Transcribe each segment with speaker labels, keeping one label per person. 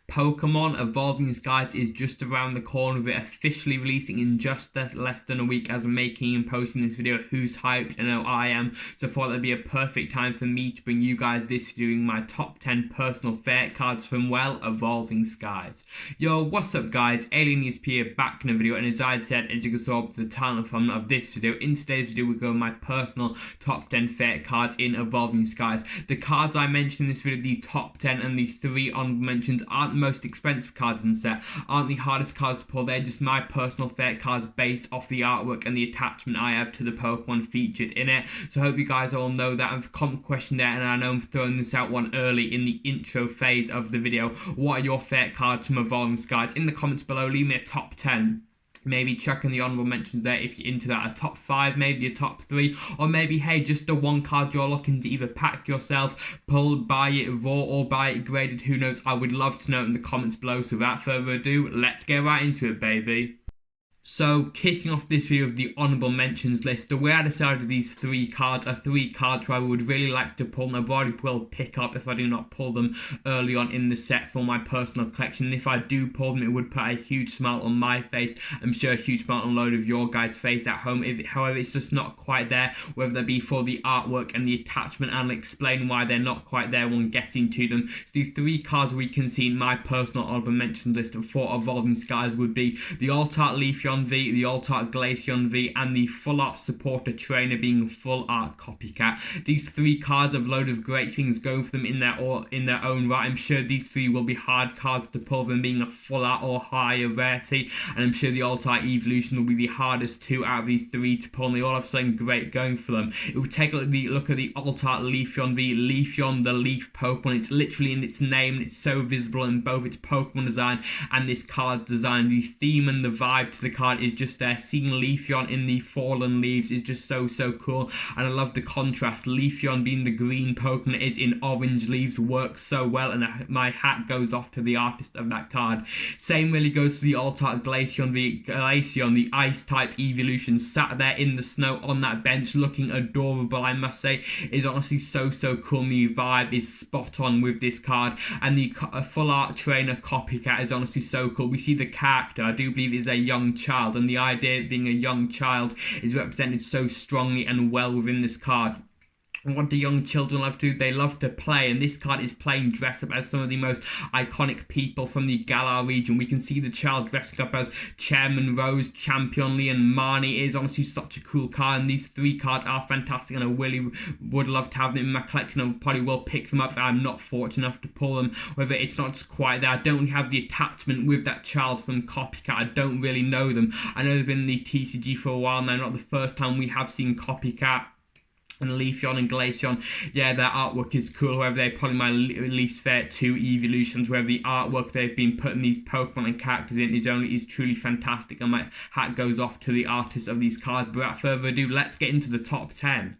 Speaker 1: Pokemon Evolving Skies is just around the corner, with it officially releasing in just less than a week as I'm making and posting this video. Who's hyped? I know I am, so I thought that'd be a perfect time for me to bring you guys this video, my top 10 personal favorite cards from, well, Evolving Skies. Yo, what's up guys, Alien ESP here, back in a video, and as I said, as you can saw the title thumbnail of this video, in today's video we go my personal top 10 favorite cards in Evolving Skies. The cards I mentioned in this video, the top 10 and the 3 honorable mentions, aren't the most expensive cards in the set, aren't the hardest cards to pull. They're just my personal favorite cards based off the artwork and the attachment I have to the Pokemon featured in it. So I hope you guys all know that. I've comment question there, and I know I'm throwing this out one early in the intro phase of the video. What are your favorite cards from Evolving Skies? In the comments below, leave me a top 10. Maybe check in the honorable mentions there if you're into that. A top 5, maybe a top 3, or maybe, hey, just the one card you're looking to either pack yourself, pull, buy it raw, or buy it graded. Who knows? I would love to know in the comments below. So without further ado, let's get right into it, baby. So, kicking off this video with the honorable mentions list, the way I decided these 3 cards are 3 cards who I would really like to pull, and I probably will pick up if I do not pull them early on in the set for my personal collection. And if I do pull them, it would put a huge smile on my face. I'm sure a huge smile on a load of your guys' face at home. However, it's just not quite there, whether that be for the artwork and the attachment, and I'll explain why they're not quite there when getting to them. So the 3 cards we can see in my personal honorable mentions list for Evolving Skies would be the Alt-Art Leafeon V, the Alt-Art Glaceon V, and the Full Art Supporter Trainer being Full Art Copycat. These 3 cards have a load of great things going for them in their own right. I'm sure these 3 will be hard cards to pull, them being a full art or higher rarity, and I'm sure the Alt-Art Evolution will be the hardest 2 out of the 3 to pull, and they all have something great going for them. It will take a look at the Alt-Art Leafeon V, Leafeon the Leaf Pokemon. It's literally in its name, and it's so visible in both its Pokemon design and this card design. The theme and the vibe to the card is just there. Seeing Leafeon in the fallen leaves is just so cool, and I love the contrast. Leafeon being the green Pokemon it is in orange leaves works so well, and my hat goes off to the artist of that card. Same really goes to the Alt-Art Glaceon V, Glaceon, the ice type evolution, sat there in the snow on that bench looking adorable, I must say. Is honestly so cool, and the vibe is spot on with this card. And the Full Art Trainer Copycat is honestly so cool. We see the character, I do believe is a young child, and the idea of being a young child is represented so strongly and well within this card. And what do young children love to do? They love to play, and this card is playing dress up as some of the most iconic people from the Galar region. We can see the child dressing up as Chairman Rose, Champion Lee, and Marnie. It is honestly such a cool card, and these 3 cards are fantastic, and I really would love to have them in my collection. I probably will pick them up if I'm not fortunate enough to pull them, whether it's not just quite there. I don't really have the attachment with that child from Copycat. I don't really know them. I know they've been in the TCG for a while now, not the first time we have seen Copycat and Leafeon and Glaceon. Yeah, their artwork is cool. However, they're probably my least favorite 2 evolutions, where the artwork they've been putting these Pokemon and characters in is truly fantastic, and my hat goes off to the artists of these cards. But without further ado, let's get into the top 10.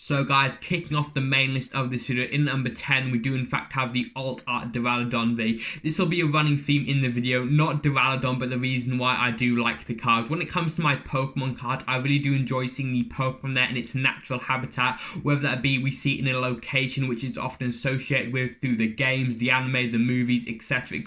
Speaker 1: So guys, kicking off the main list of this video, in number 10 we do in fact have the Alt-Art Duraludon V. This will be a running theme in the video, not Duraludon, but the reason why I do like the card. When it comes to my Pokemon cards, I really do enjoy seeing the Pokemon there in its natural habitat, whether that be we see it in a location which it's often associated with through the games, the anime, the movies, etc,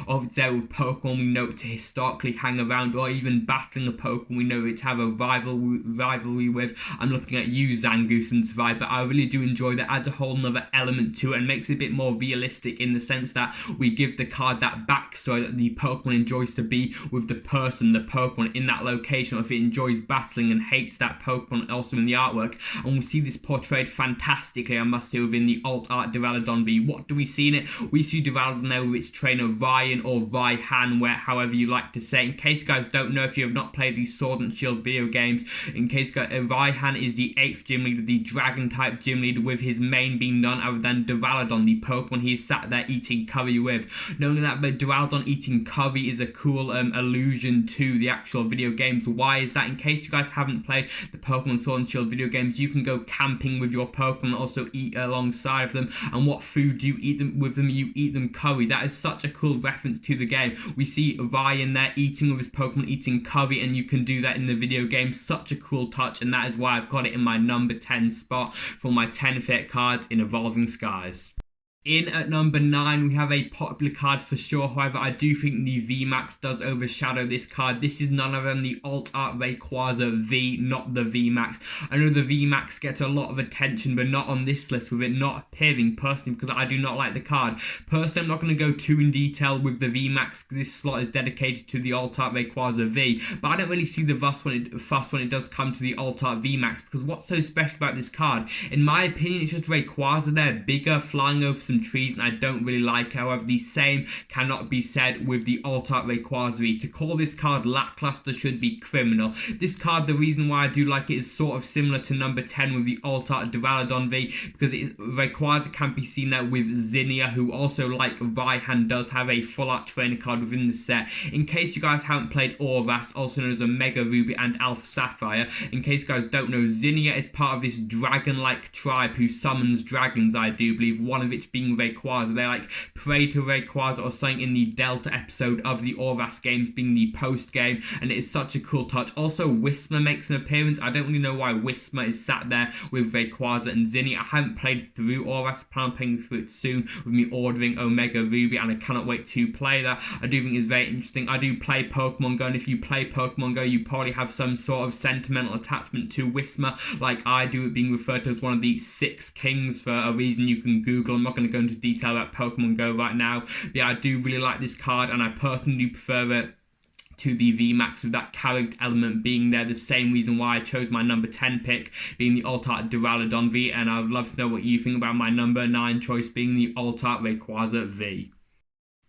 Speaker 1: or if it's there with Pokemon we know it to historically hang around, or even battling a Pokemon we know it to have a rivalry with. I'm looking at you, Zangoose and Survive, but I really do enjoy that. Adds a whole nother element to it and makes it a bit more realistic, in the sense that we give the card that backstory that the Pokemon enjoys to be with the person, the Pokemon in that location, or if it enjoys battling and hates that Pokemon also in the artwork. And we see this portrayed fantastically, I must say, within the Alt-Art Duraludon V. What do we see in it? We see Duraludon there with its trainer Ryan, or Raihan, however you like to say. In case you guys don't know, if you have not played these Sword and Shield video games, in case Raihan is the 8th gym leader, the dragon type gym leader, with his main being none other than Duraludon, the Pokemon he is sat there eating curry with. Not only that, but Duraludon eating curry is a cool allusion to the actual video games. Why is that? In case you guys haven't played the Pokemon Sword and Shield video games, you can go camping with your Pokemon and also eat alongside of them, and what food do you eat them with them? You eat them curry. That is such a cool reference to the game. We see Ryan there eating with his Pokemon, eating curry, and you can do that in the video game. Such a cool touch, and that is why I've got it in my number 10 spot for my 10 favorite cards in Evolving Skies. In at number 9, we have a popular card for sure. However, I do think the V-Max does overshadow this card. This is none other than the Alt Art Rayquaza V, not the V-Max. I know the V-Max gets a lot of attention, but not on this list, with it not appearing personally, because I do not like the card. Personally, I'm not going to go too in detail with the V-Max. This slot is dedicated to the Alt Art Rayquaza V, but I don't really see the fuss when it does come to the Alt Art V-Max, because what's so special about this card? In my opinion, it's just Rayquaza there, bigger, flying over some trees, and I don't really like it. However, the same cannot be said with the Alt Art Rayquaza V. To call this card lackluster should be criminal. This card, the reason why I do like it is sort of similar to number 10 with the Alt Art Duraludon V, because Rayquaza can be seen there with Zinnia, who also, like Raihan, does have a full art trainer card within the set. In case you guys haven't played Oras, also known as Omega Ruby and Alpha Sapphire, in case you guys don't know, Zinnia is part of this dragon-like tribe who summons dragons, I do believe, one of which being Rayquaza. They're like Predator Rayquaza or something in the Delta episode of the Oras games, being the post game, and it is such a cool touch. Also, Whismur makes an appearance. I don't really know why Whismur is sat there with Rayquaza and Zinnia. I haven't played through Oras, I plan on playing through it soon with me ordering Omega Ruby, and I cannot wait to play that. I do think it's very interesting. I do play Pokemon Go, and if you play Pokemon Go, you probably have some sort of sentimental attachment to Whismur, like I do, it being referred to as one of the 6 kings for a reason you can Google. I'm not going to go into detail about Pokemon Go right now, but yeah, I do really like this card, and I personally prefer it to the V-Max, with that character element being there. The same reason why I chose my number 10 pick being the Alt Art Duraludon V, and I would love to know what you think about my number 9 choice being the Alt Art Rayquaza V.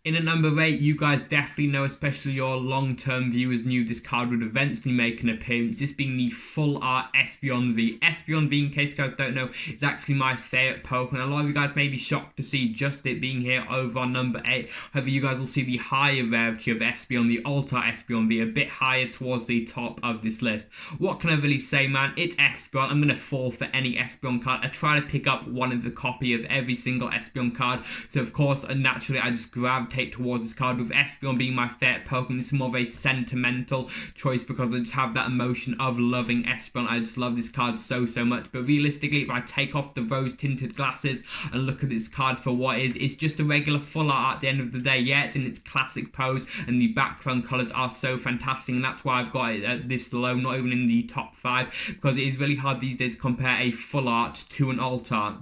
Speaker 1: In at number 8, you guys definitely know, especially your long-term viewers, knew this card would eventually make an appearance, this being the Full Art Espeon V. Espeon V, in case you guys don't know, is actually my favourite Pokemon. A lot of you guys may be shocked to see just it being here over on number 8. However, you guys will see the higher rarity of Espeon, the Alt Art Espeon V, a bit higher towards the top of this list. What can I really say, man? It's Espeon. I'm going to fall for any Espeon card. I try to pick up one of the copy of every single Espeon card, so of course, naturally, I just gravitate towards this card, with Espeon being my favorite Pokemon. This is more of a sentimental choice because I just have that emotion of loving Espeon. I just love this card so much. But realistically, if I take off the rose tinted glasses and look at this card for what it is, it's just a regular full art at the end of the day. Yeah, it's in its classic pose, and the background colors are so fantastic, and that's why I've got it at this low, not even in the top 5, because it is really hard these days to compare a full art to an alt art.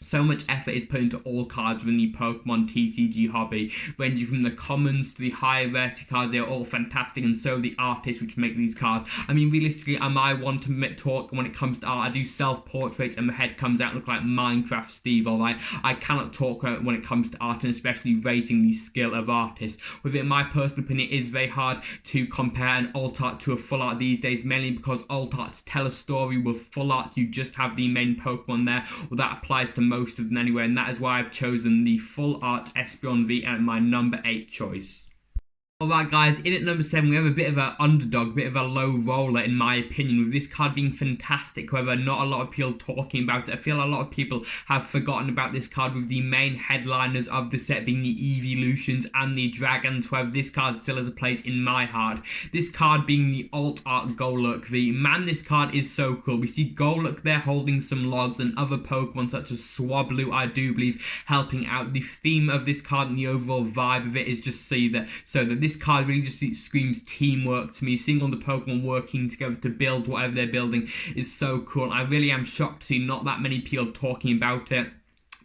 Speaker 1: So much effort is put into all cards within the Pokemon TCG hobby, ranging from the commons to the higher rarity cards. They are all fantastic, and so are the artists which make these cards. I mean, realistically, am I one to talk when it comes to art? I do self-portraits and my head comes out look like Minecraft Steve, alright? I cannot talk when it comes to art, and especially rating the skill of artists. With it, in my personal opinion, it is very hard to compare an alt art to a full art these days, mainly because alt arts tell a story. With full arts, you just have the main Pokemon there. Well, that applies to most of them anyway, and that is why I've chosen the Full Art Espeon V at my number 8 choice. Alright guys, in at number 7 we have a bit of an underdog, a bit of a low roller in my opinion, with this card being fantastic. However, not a lot of people talking about it. I feel a lot of people have forgotten about this card, with the main headliners of the set being the Evolutions and the Dragons. However, this card still has a place in my heart. This card being the Alt Art Golurk V. Man, this card is so cool. We see Golurk there holding some logs, and other Pokemon such as Swablu, I do believe, helping out. The theme of this card and the overall vibe of it is just so that this card really just screams teamwork to me. Seeing all the Pokemon working together to build whatever they're building is so cool. I really am shocked to see not that many people talking about it.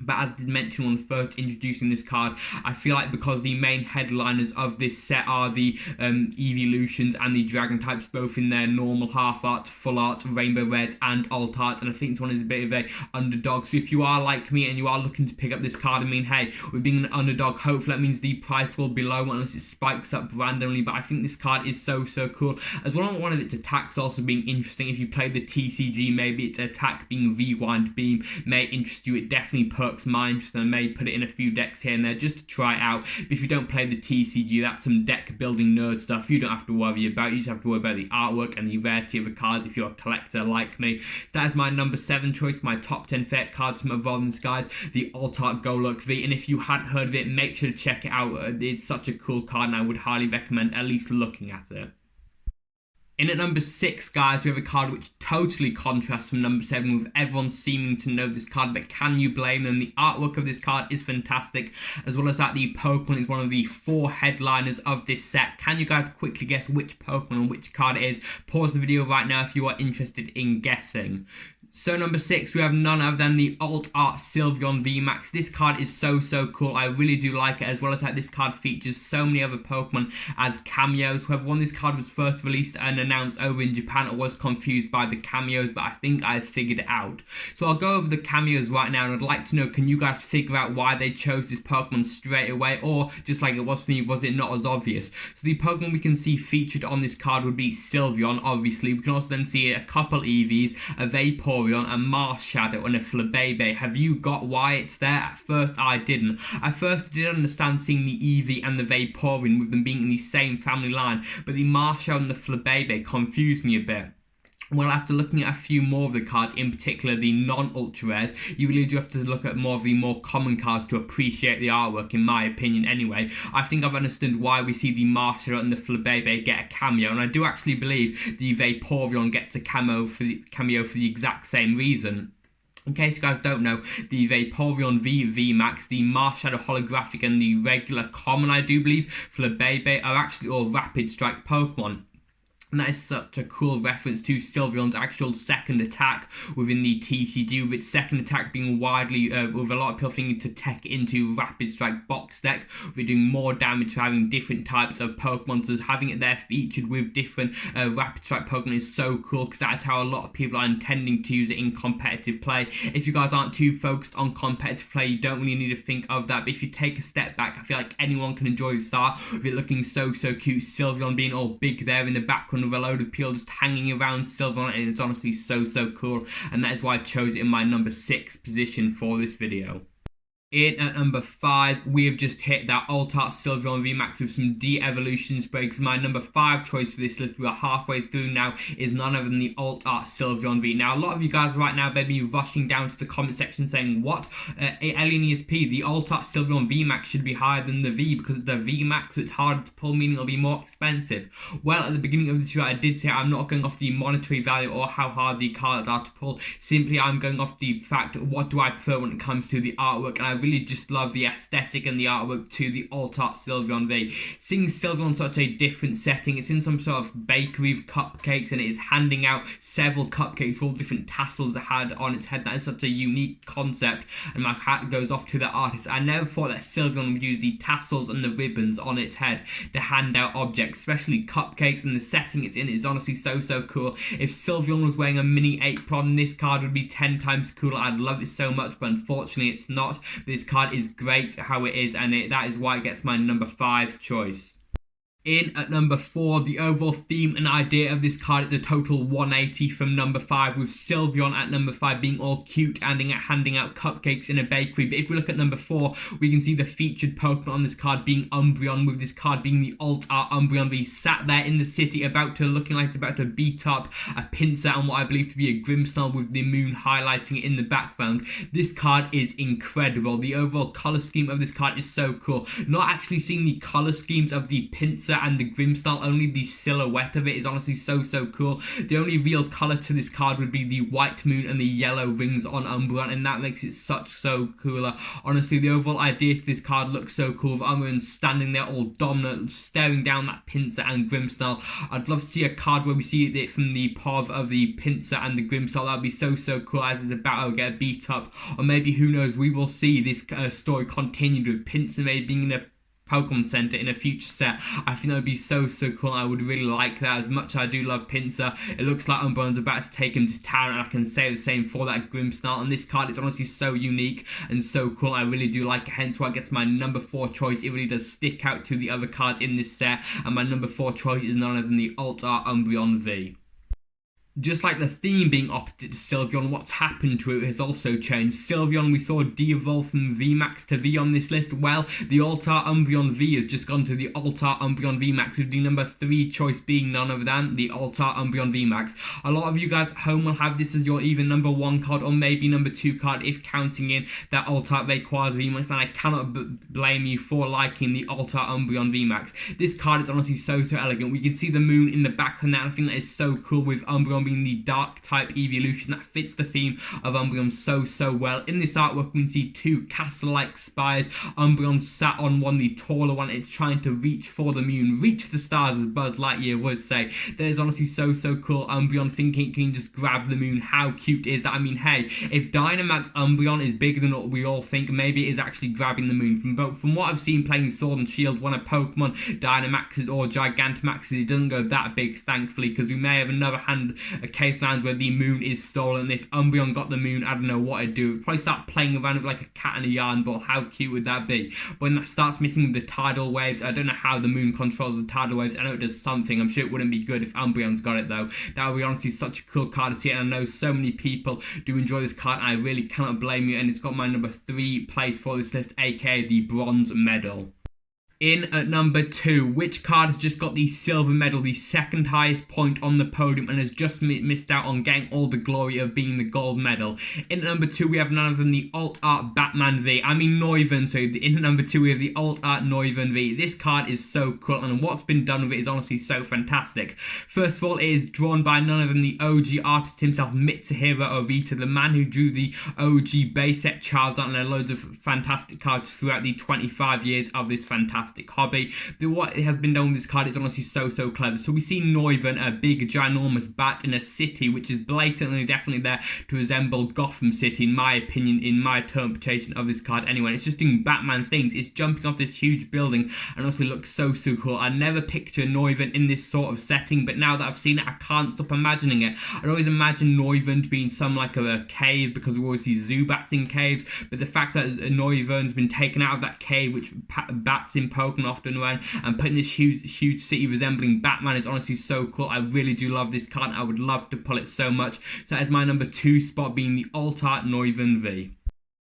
Speaker 1: But as I did mention when first introducing this card, I feel like because the main headliners of this set are the Evolutions and the Dragon types, both in their normal half art, full art, rainbow rares, and alt art, and I think this one is a bit of a underdog. So if you are like me and you are looking to pick up this card, I mean, hey, with being an underdog, hopefully that means the price will be low unless it spikes up randomly. But I think this card is so cool. As well as one of its attacks also being interesting. If you play the TCG, maybe its attack being Rewind Beam may interest you. It definitely my interest, and I may put it in a few decks here and there just to try it out. But if you don't play the TCG, that's some deck building nerd stuff you don't have to worry about. You just have to worry about the artwork and the rarity of the cards if you're a collector like me. So that is my number 7 choice, my top 10 favorite cards from Evolving Skies, the Alt Art Golurk V. And if you hadn't heard of it, make sure to check it out. It's such a cool card, and I would highly recommend at least looking at it. In at number 6, guys, we have a card which totally contrasts from number 7, with everyone seeming to know this card, but can you blame them? The artwork of this card is fantastic, as well as that the Pokemon is one of the 4 headliners of this set. Can you guys quickly guess which Pokemon and which card it is? Pause the video right now if you are interested in guessing. So number 6, we have none other than the Alt Art Sylveon V-Max. This card is so cool. I really do like it, as well as that this card features so many other Pokemon as cameos. However, when this card was first released and announced over in Japan, I was confused by the cameos, but I think I figured it out. So I'll go over the cameos right now, and I'd like to know, can you guys figure out why they chose this Pokemon straight away, or just like it was for me, was it not as obvious? So the Pokemon we can see featured on this card would be Sylveon, obviously. We can also then see a couple EVs, a Vaporeon, a Marshadow, and a Flabébé. Have you got why it's there? At first I didn't. At first I did understand seeing the Eevee and the Vaporeon with them being in the same family line, but the Marshadow and the Flabébé confused me a bit. Well, after looking at a few more of the cards, in particular the non-ultra rares, you really do have to look at more of the more common cards to appreciate the artwork, in my opinion anyway. I think I've understood why we see the Marshadow and the Flabébé get a cameo, and I do actually believe the Vaporeon gets a cameo for the exact same reason. In case you guys don't know, the Vaporeon V-Max, the Marshadow holographic, and the regular common, I do believe, Flabébé are actually all Rapid Strike Pokemon. And that is such a cool reference to Sylveon's actual second attack within the TCG, with its second attack being widely, with a lot of people thinking to tech into Rapid Strike box deck, we're doing more damage for having different types of Pokemon, so having it there featured with different Rapid Strike Pokemon is so cool, because that's how a lot of people are intending to use it in competitive play. If you guys aren't too focused on competitive play, you don't really need to think of that, but if you take a step back, I feel like anyone can enjoy this art, with it looking so cute, Sylveon being all big there in the background, with a load of people just hanging around Sylveon, and it's honestly so cool, and that is why I chose it in my number 6 position for this video. In at number 5, we have just hit that Alt Art Sylveon V-Max with some de-evolutions breaks. My number 5 choice for this list, we are halfway through now, is none other than the Alt Art Sylveon V. Now, a lot of you guys right now may be rushing down to the comment section saying, what? Alien ESP, the Alt Art Sylveon V-Max should be higher than the V because the V-Max, so it's harder to pull, meaning it'll be more expensive. Well, at the beginning of this video, I did say I'm not going off the monetary value or how hard the cards are to pull. Simply, I'm going off the fact, what do I prefer when it comes to the artwork, and I really just love the aesthetic and the artwork to the Alt Art Sylveon V. Seeing Sylveon in such a different setting, it's in some sort of bakery with cupcakes, and it is handing out several cupcakes with all different tassels it had on its head. That is such a unique concept, and my hat goes off to the artist. I never thought that Sylveon would use the tassels and the ribbons on its head to hand out objects, especially cupcakes, and the setting it's in is honestly so cool. If Sylveon was wearing a mini apron, this card would be 10 times cooler. I'd love it so much, but unfortunately it's not. But this card is great how it is, and that is why it gets my number 5 choice. In at number 4, the overall theme and idea of this card is a total 180 from number 5, with Sylveon at number 5 being all cute and handing out cupcakes in a bakery. But if we look at number 4, we can see the featured Pokemon on this card being Umbreon, with this card being the Alt Art Umbreon V, sat there in the city looking like it's about to beat up a Pinsir and what I believe to be a Grimmsnarl, with the moon highlighting it in the background. This card is incredible. The overall color scheme of this card is so cool. Not actually seeing the color schemes of the Pinsir and the Grimmsnarl, only the silhouette of it is honestly so cool. The only real color to this card would be the white moon and the yellow rings on Umbreon, and that makes it so cooler. Honestly, the overall idea to this card looks so cool, with Umbreon standing there all dominant, staring down that Pinsir and Grimmsnarl. I'd love to see a card where we see it from the paw of the Pinsir and the Grimmsnarl. That would be so cool, as it's about to get beat up, or maybe, who knows, we will see this story continued with Pinsir maybe being in a Pokemon Center in a future set. I think that would be so cool. I would really like that. As much as I do love Pinsir, it looks like Umbreon's about to take him to town, and I can say the same for that Grimmsnarl. And this card is honestly so unique and so cool. I really do like it, hence why it gets my number 4 choice. It really does stick out to the other cards in this set, and my number 4 choice is none other than the Alt Art Umbreon V. Just like the theme being opposite to Sylveon, what's happened to it has also changed. Sylveon we saw de-evolve from V-Max to V on this list. Well, the Altar Umbreon V has just gone to the Altar Umbreon V-Max, with the number 3 choice being none other than the Altar Umbreon V-Max. A lot of you guys at home will have this as your either number 1 card or maybe number 2 card if counting in that Altar Rayquaza V-Max, and I cannot blame you for liking the Altar Umbreon V-Max. This card is honestly so elegant. We can see the moon in the background now. I think that is so cool, with Umbreon being the dark type evolution that fits the theme of Umbreon so well. In this artwork we can see 2 castle-like spires. Umbreon sat on one, the taller one. It's trying to reach for the moon, reach for the stars as Buzz Lightyear would say. That is honestly so cool. Umbreon thinking it can just grab the moon. How cute is that? I mean, hey, if Dynamax Umbreon is bigger than what we all think, maybe it is actually grabbing the moon. From what I've seen playing Sword and Shield, when a Pokemon Dynamaxes or Gigantamaxes, it doesn't go that big, thankfully, because we may have another a case lines where the moon is stolen. If Umbreon got the moon, I don't know what I'd do. I'd probably start playing around with like a cat in a yarn ball. How cute would that be? But when that starts missing with the tidal waves, I don't know how the moon controls the tidal waves. I know it does something. I'm sure it wouldn't be good if Umbreon's got it though. That would be honestly such a cool card to see, and I know so many people do enjoy this card, and I really cannot blame you. And it's got my number 3 place for this list, aka the bronze medal. In at number 2, which card has just got the silver medal, the second highest point on the podium, and has just missed out on getting all the glory of being the gold medal. In at number 2, we have none other than the Alt Art Batman V. I mean Noivern, so in at number 2 we have the Alt Art Noivern V. This card is so cool, and what's been done with it is honestly so fantastic. First of all, it is drawn by none other than the OG artist himself, Mitsuhiro Obita, the man who drew the OG base set Charizard and loads of fantastic cards throughout the 25 years of this fantastic hobby. What has been done with this card is honestly so clever. So we see Noivern, a big ginormous bat in a city which is blatantly definitely there to resemble Gotham City, in my opinion, in my interpretation of this card anyway. It's just doing Batman things. It's jumping off this huge building and also looks so cool. I never picture Noivern in this sort of setting, but now that I've seen it, I can't stop imagining it. I'd always imagine Noivern to be in some like a cave, because we always see Zubats in caves, but the fact that Noivern's been taken out of that cave, which bats in Pokemon often run, and putting this huge city resembling Batman is honestly so cool. I really do love this card. I would love to pull it so much. So that is my number 2 spot, being the Alt Art Noivern V.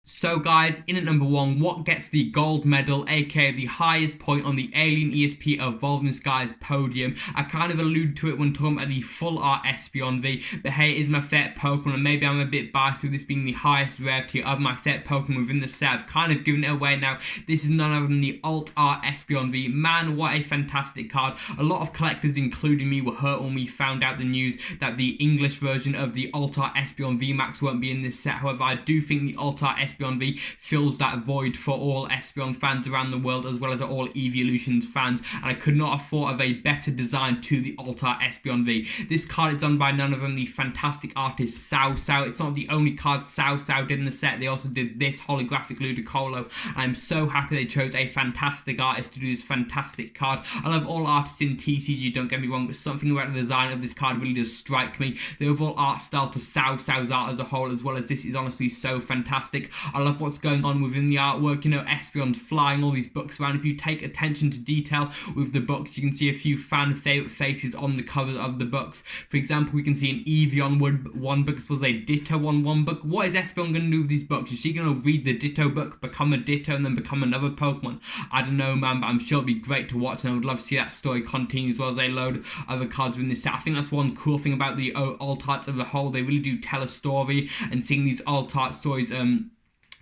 Speaker 1: So guys, in at number 1, what gets the gold medal, aka the highest point on the Alien ESP Evolving Skies podium? I kind of alluded to it when talking about the full art Espeon V, but hey, it is my favorite Pokemon, and maybe I'm a bit biased with this being the highest rarity of my favorite Pokemon within the set. I've kind of given it away now. This is none other than the Alt Art Espeon V. Man, what a fantastic card. A lot of collectors, including me, were hurt when we found out the news that the English version of the Alt Art Espeon V-Max won't be in this set. However, I do think the Alt Art Espeon V fills that void for all Espeon fans around the world, as well as all Evolutions fans, and I could not have thought of a better design to the Alt Art Espeon V. This card is done by none other than the fantastic artist Sao. It's not the only card Sao did in the set. They also did this holographic Ludicolo. I'm so happy they chose a fantastic artist to do this fantastic card. I love all artists in TCG, don't get me wrong, but something about the design of this card really does strike me. The overall art style to Sao's art as a whole, as well as this, is honestly so fantastic. I love what's going on within the artwork. You know, Espeon's flying all these books around. If you take attention to detail with the books, you can see a few fan favorite faces on the covers of the books. For example, we can see an Eevee on one book, was a Ditto on one book. What is Espeon going to do with these books? Is she going to read the Ditto book, become a Ditto, and then become another Pokemon? I don't know, man, but I'm sure it'll be great to watch, and I would love to see that story continue, as well as a load of other cards within this set. I think that's one cool thing about the alt arts as a whole. They really do tell a story, and seeing these alt art stories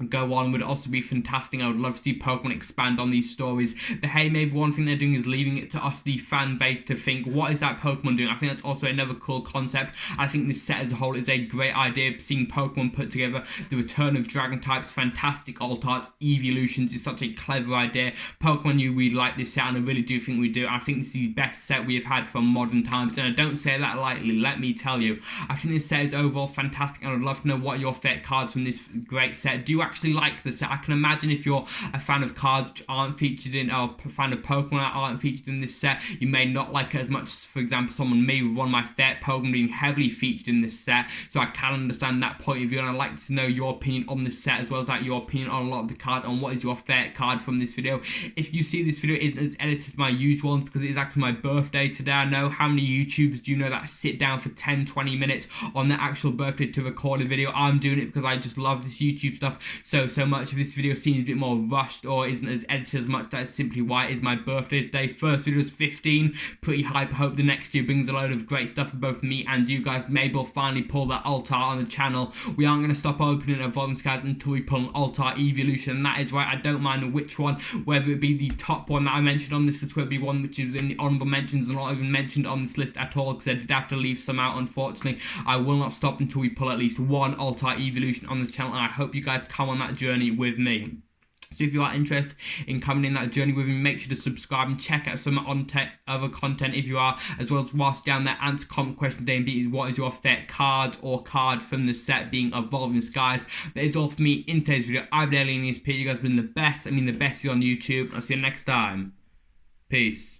Speaker 1: go on would also be fantastic. I would love to see Pokemon expand on these stories. But hey, maybe one thing they're doing is leaving it to us, the fan base, to think, what is that Pokemon doing? I think that's also another cool concept. I think this set as a whole is a great idea. Seeing Pokemon put together, the return of Dragon types, fantastic alt arts, evolutions is such a clever idea. Pokemon knew we'd like this set, and I really do think we do. I think this is the best set we have had from modern times, and I don't say that lightly, let me tell you. I think this set is overall fantastic, and I'd love to know what your favorite cards from this great set. Do you actually like the set. I can imagine if you're a fan of cards which aren't featured in, or a fan of Pokemon that aren't featured in this set, you may not like it as much as, for example, someone me with one of my favorite Pokemon being heavily featured in this set. So I can understand that point of view, and I'd like to know your opinion on this set, as well as like your opinion on a lot of the cards, and what is your favorite card from this video. If you see this video isn't as edited as my usual one, because it is actually my birthday today. I know how many YouTubers do you know that sit down for 10-20 minutes on their actual birthday to record a video. I'm doing it because I just love this YouTube stuff so much. If this video seems a bit more rushed or isn't as edited as much, that's simply why it is my birthday today. First video was 15, pretty hype. I hope the next year brings a load of great stuff for both me and you guys. Maybe we'll finally pull that Altar on the channel. We aren't going to stop opening Evolving Skies until we pull an Altar Evolution, and that is right. I don't mind which one, whether it be the top one that I mentioned on this list, whether it be one which is in the honorable mentions and not even mentioned on this list at all, because I did have to leave some out, unfortunately. I will not stop until we pull at least one Altar Evolution on the channel, and I hope you guys come on that journey with me. So if you are interested in coming in that journey with me, make sure to subscribe and check out some other content if you are, as well as whilst down there, answer comment question day and B is what is your favorite card or card from the set, being Evolving Skies. That is all for me in today's video. I've been Alien ESP. You guys have been the best. I mean the best is on YouTube. I'll see you next time. Peace.